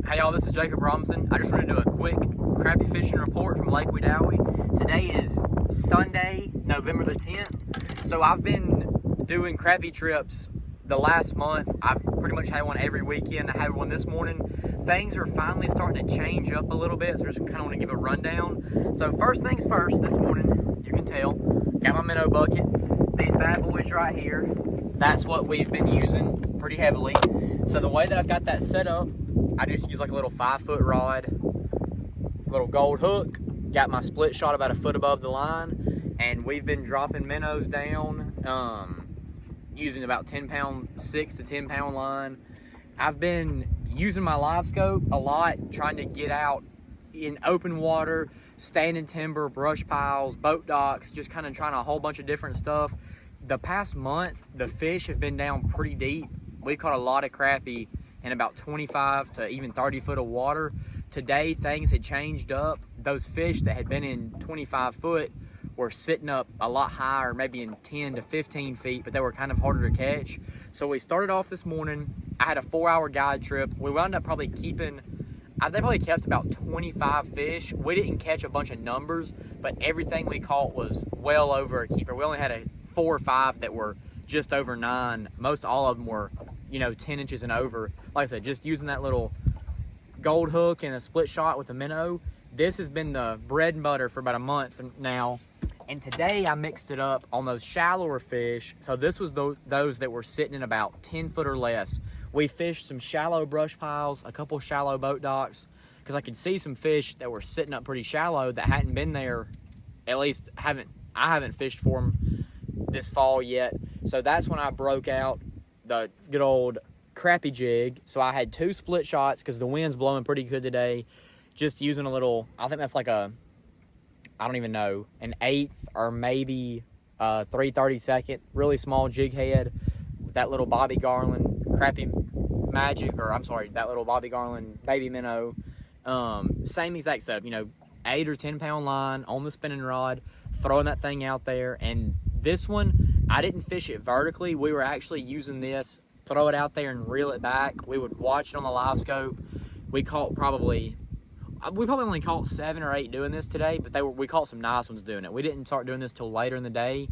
Hey y'all, this is Jacob Robinson. I just want to do a quick crappie fishing report from Lake Wedowee. Today is Sunday, November the 10th. So I've been doing crappie trips the last month. I've pretty much had one every weekend. I had one this morning. Things are finally starting to change up a little bit, so I just kind of want to give a rundown. So first things first, this morning, you can tell, got my minnow bucket. These bad boys right here, that's what we've been using pretty heavily. So the way that I've got that set up, I just use like a little 5-foot rod, little gold hook, got my split shot about a foot above the line, and we've been dropping minnows down, using about 6 to 10 pound line. I've been using my live scope a lot, trying to get out in open water, standing timber, brush piles, boat docks, just kind of trying a whole bunch of different stuff. The past month, the fish have been down pretty deep. We caught a lot of crappie in about 25 to even 30 foot of water. Today, things had changed up. Those fish that had been in 25 foot were sitting up a lot higher, maybe in 10 to 15 feet, but they were kind of harder to catch. So we started off this morning. I had a 4-hour guide trip. We wound up probably keeping, they probably kept about 25 fish. We didn't catch a bunch of numbers, but everything we caught was well over a keeper. We only had 4 or 5 that were just over 9. Most all of them were, 10 inches and over. Like I said, just using that little gold hook and a split shot with a minnow. This has been the bread and butter for about a month now. And today I mixed it up on those shallower fish. So this was those that were sitting in about 10 foot or less. We fished some shallow brush piles, a couple shallow boat docks, because I could see some fish that were sitting up pretty shallow that hadn't been there. At least I haven't fished for them this fall yet. So that's when I broke out the good old crappie jig. So I had 2 split shots because the wind's blowing pretty good today. Just using a little, I think that's like I don't even know, an 1/8 or maybe 3/32, really small jig head with that little Bobby Garland crappie magic, or I'm sorry, that little Bobby Garland baby minnow. Same exact setup, 8 or 10 pound line on the spinning rod, throwing that thing out there. And this one, I didn't fish it vertically. We were actually using this, throw it out there and reel it back. We would watch it on the live scope. We probably only caught 7 or 8 doing this today, but we caught some nice ones doing it. We didn't start doing this till later in the day.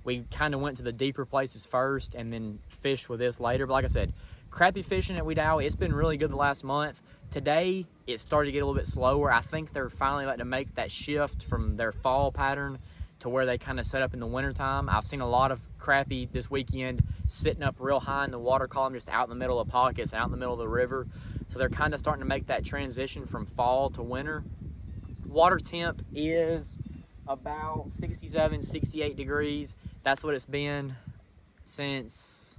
We kind of went to the deeper places first and then fished with this later. But like I said, crappie fishing at Wedowee, it's been really good the last month. Today, it started to get a little bit slower. I think they're finally about to make that shift from their fall pattern to where they kind of set up in the wintertime. I've seen a lot of crappie this weekend sitting up real high in the water column, just out in the middle of pockets, out in the middle of the river. So they're kind of starting to make that transition from fall to winter. Water temp is about 67, 68 degrees. That's what it's been since,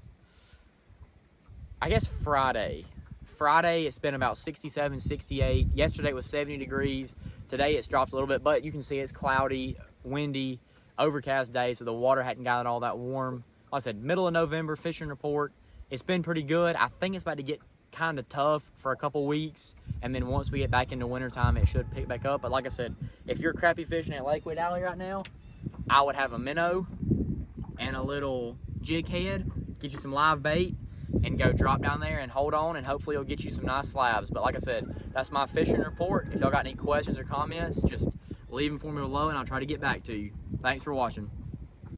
I guess, Friday. Friday, it's been about 67, 68. Yesterday it was 70 degrees. Today it's dropped a little bit, but you can see it's cloudy, windy, overcast day, so the water hadn't gotten all that warm. Like I said, middle of November, fishing report. It's been pretty good. I think it's about to get kind of tough for a couple weeks, and then once we get back into wintertime, it should pick back up. But like I said, if you're crappie fishing at Lake Wedowee right now, I would have a minnow and a little jig head, get you some live bait, and go drop down there and hold on, and hopefully it'll get you some nice slabs. But like I said, that's my fishing report. If y'all got any questions or comments, just leave them for me below and I'll try to get back to you. Thanks for watching.